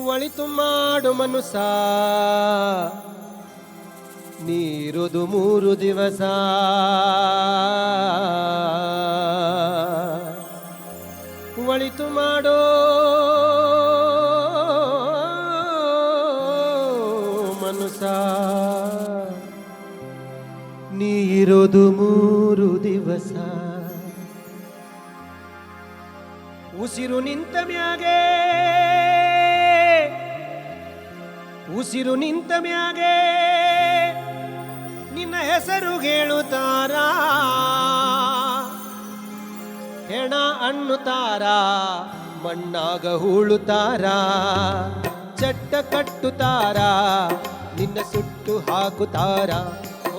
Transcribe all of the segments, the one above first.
ಒಳಿತು ಮಾಡು ಮನುಸ ನೀರುದು 3 ದಿವಸ ಒಳಿತು ಮಾಡೋ ಮನುಸ ನೀರುದು 3 ದಿವಸ ಉಸಿರು ನಿಂತ ಮ್ಯಾಗೆ ಉಸಿರು ನಿಂತ ಮ್ಯಾಗೆ ನಿನ್ನ ಹೆಸರು ಹೇಳುತ್ತಾರ ಹೆಣ ಅನ್ನುತ್ತಾರ ಮಣ್ಣಾಗ ಹೂಳುತ್ತಾರ ಚಟ್ಟ ಕಟ್ಟುತ್ತಾರ ನಿನ್ನ ಸುಟ್ಟು ಹಾಕುತ್ತಾರ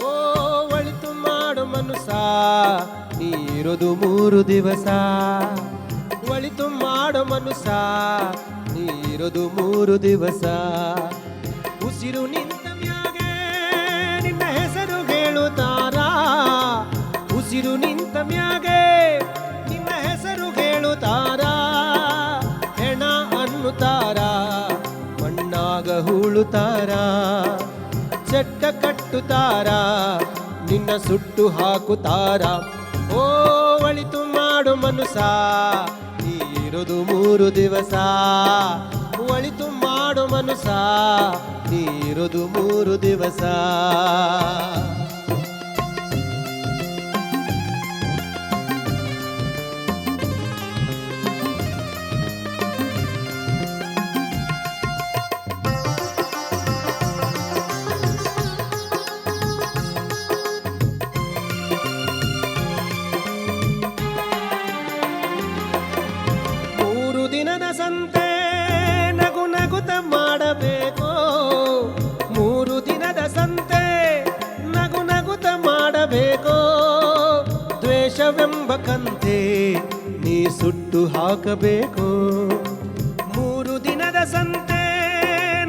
ಓ ಒಳಿತು ಮಾಡು ಮನುಸ ನೀರುದು 3 ದಿವಸ ಒಳಿತು ಮಾಡು ಮನುಸ ನೀರುದು 3 ದಿವಸ ಉಸಿರು ನಿಂತ ಮ್ಯಾಗೆ ನಿನ್ನ ಹೆಸರು ಹೇಳುತ್ತಾರ ಉಸಿರು ನಿಂತ ಮ್ಯಾಗೆ ನಿನ್ನ ಹೆಸರು ಹೇಳುತ್ತಾರ ಹೆಣ ಅನ್ನುತ್ತಾರ ಮಣ್ಣಾಗ ಹೂಳುತ್ತಾರ ಚಟ್ಟ ಕಟ್ಟುತ್ತಾರ ನಿನ್ನ ಸುಟ್ಟು ಹಾಕುತ್ತಾರ ಓ ಒಳಿತು ಮಾಡು ಮನುಸ ನೀರುದು 3 ದಿವಸ ಒಳಿತು ಮಾಡು ಮನುಸ ನೀರುದು 3 ದಿವಸ ದಿನದ ಸಂತೆ ನಗು ನಗುತ ಮಾಡಬೇಕು 3 ದಿನದ ಸಂತೆ ನಗು ನಗುತ ಮಾಡಬೇಕು ದ್ವೇಷವೆಂಬ ಕಂತೆ ನೀ ಸುಟ್ಟು ಹಾಕಬೇಕು 3 ದಿನದ ಸಂತೆ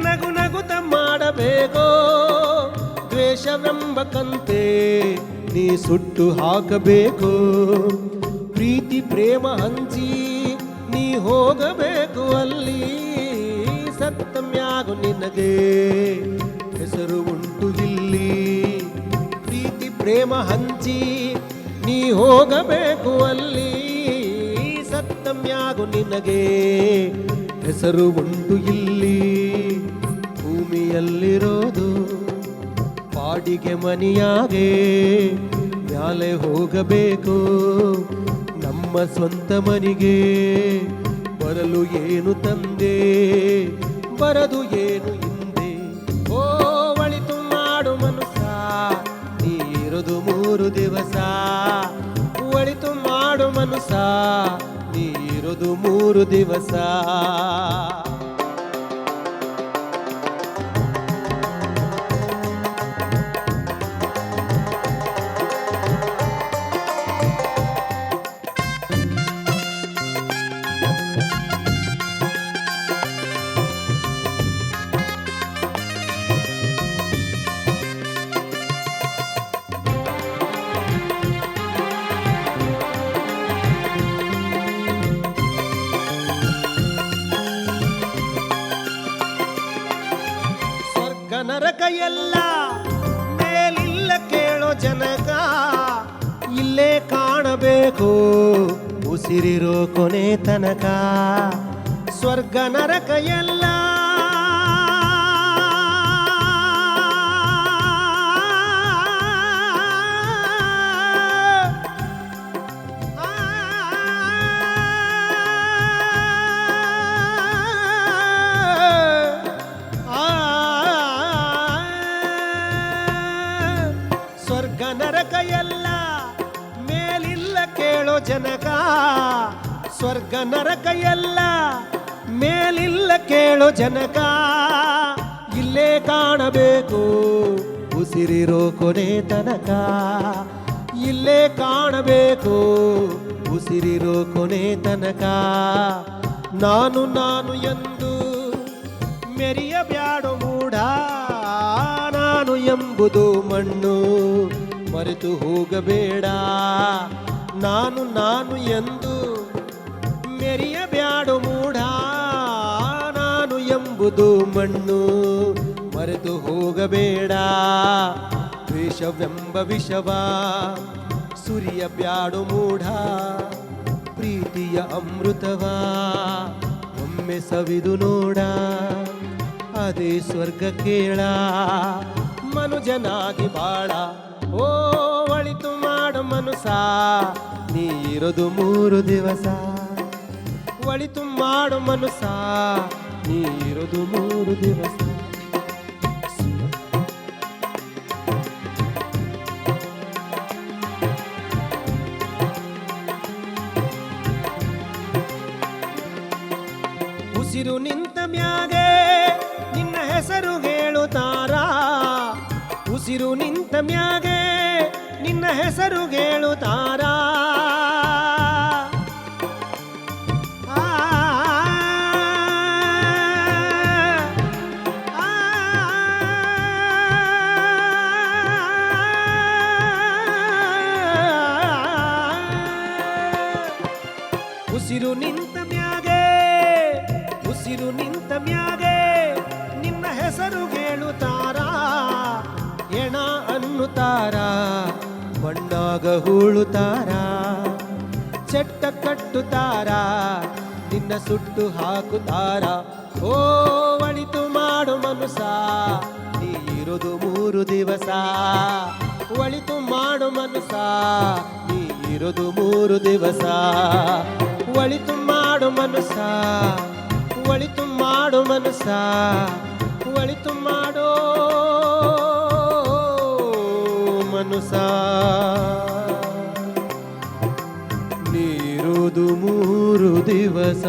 ನಗು ನಗುತ ಮಾಡಬೇಕು ದ್ವೇಷವೆಂಬ ಕಂತೆ ನೀ ಸುಟ್ಟು ಹಾಕಬೇಕು ಪ್ರೀತಿ ಪ್ರೇಮ ಹಂಚಿ ನೀ ಹೋಗಬೇಕು ಅಲ್ಲಿ ಸತ್ತ ಮ್ಯಾಗು ನಿನಗೆ ಹೆಸರು ಉಂಟು ಇಲ್ಲಿ ಪ್ರೀತಿ ಪ್ರೇಮ ಹಂಚಿ ನೀ ಹೋಗಬೇಕು ಅಲ್ಲಿ ಸತ್ತ ಮ್ಯಾಗು ನಿನಗೆ ಹೆಸರು ಉಂಟು ಇಲ್ಲಿ ಭೂಮಿಯಲ್ಲಿರೋದು ಪಾಡಿಗೆ ಮನಿಯಾಗೆ ಮ್ಯಾಲೆ ಹೋಗಬೇಕು ನಮ್ಮ ಸ್ವಂತ ಮನಿಗೆ ಬರಲು ಏನು ತಂದೆ ಬರದು ಏನು ಹಿಂದೆ ಓ ಒಳಿತು ಮಾಡು ಮನುಸ ನೀರುದು 3 ದಿವಸ ಒಳಿತು ಮಾಡು ಮನುಸ ನೀರುದು 3 ದಿವಸ ನರಕ ಎಲ್ಲ ಮೇಲಿಲ್ಲ ಕೇಳೋ ಜನಕ ಇಲ್ಲೇ ಕಾಣಬೇಕು ಉಸಿರಿರೋ ಕೊನೆ ತನಕ ಸ್ವರ್ಗ ನರಕ ಎಲ್ಲ ಸ್ವರ್ಗ ನರಕ ಎಲ್ಲ ಮೇಲಿಲ್ಲ ಕೇಳೋ ಜನಕ ಸ್ವರ್ಗ ನರಕ ಎಲ್ಲ ಮೇಲಿಲ್ಲ ಕೇಳೋ ಜನಕ ಇಲ್ಲೇ ಕಾಣಬೇಕು ಉಸಿರಿರೋ ಕೊನೆ ತನಕ ಇಲ್ಲೇ ಕಾಣಬೇಕು ಉಸಿರಿರೋ ಕೊನೆ ತನಕ ನಾನು ನಾನು ಎಂದು ಮೆರಿಯಬ್ಯಾಡೋ ಮೂಢ ನಾನು ಎಂಬುದು ಮಣ್ಣು ಮರೆತು ಹೋಗಬೇಡ ನಾನು ನಾನು ಎಂದು ಮೆರಿಯಬ್ಯಾಡು ಮೂಢ ನಾನು ಎಂಬುದು ಮಣ್ಣು ಮರೆತು ಹೋಗಬೇಡ. ದ್ವೇಷವೆಂಬ ವಿಷವ ಸುರಿಯ ಬ್ಯಾಡು ಮೂಢ, ಪ್ರೀತಿಯ ಅಮೃತವ ಒಮ್ಮೆ ಸವಿದು ನೋಡ, ಅದೇ ಸ್ವರ್ಗ ಕೇಳ. ಮನುಜನಾಗಿ ಬಾಳ ಓ ಒಳಿತು ಮಾಡು ಮನುಸ, ನೀ ಇರೋದು 3 ದಿವಸ. ಒಳಿತು ಮಾಡು ಮನುಸ, ನೀ ಇರೋದು 3 ದಿವಸ. ಉಸಿರು ನಿಂತ ಮ್ಯಾಗೆ ನಿನ್ನ ಹೆಸರು ಹೇಳುತ್ತಾರ, ಉಸಿರು ನಿಂತ ಮ್ಯಾಗೆ ನಿನ್ನ ಹೆಸರು ಹೇಳುತ್ತಾರ. ಉಸಿರು ನಿಂತ ಮ್ಯಾಗೆ, ಉಸಿರು ನಿಂತ ಮ್ಯಾಗೆ ನಿನ್ನ ಹೆಸರು ಹೇಳುತ್ತಾರ. ಎಣ ಅನ್ನುತ್ತಾರ, ಮಣ್ಣಾಗ ಹೂಳುತ್ತಾರ, ಚಟ್ಟ ಕಟ್ಟುತ್ತಾರ, ನಿನ್ನ ಸುಟ್ಟು ಹಾಕುತ್ತಾರ. ಓ ಒಳಿತು ಮಾಡು ಮನುಸ, ನೀ ಇರೋದು 3 ದಿವಸ. ಒಳಿತು ಮಾಡು ಮನುಸ, ನೀ ಇರೋದು 3 ದಿವಸ. ಒಳಿತು ಮಾಡು ಮನುಸ, ಒಳಿತು ಮಾಡು ಮನುಸ, ಒಳಿತು ಮಾಡೋ ಮನುಸ, ನೀರುದು 3 ದಿವಸ.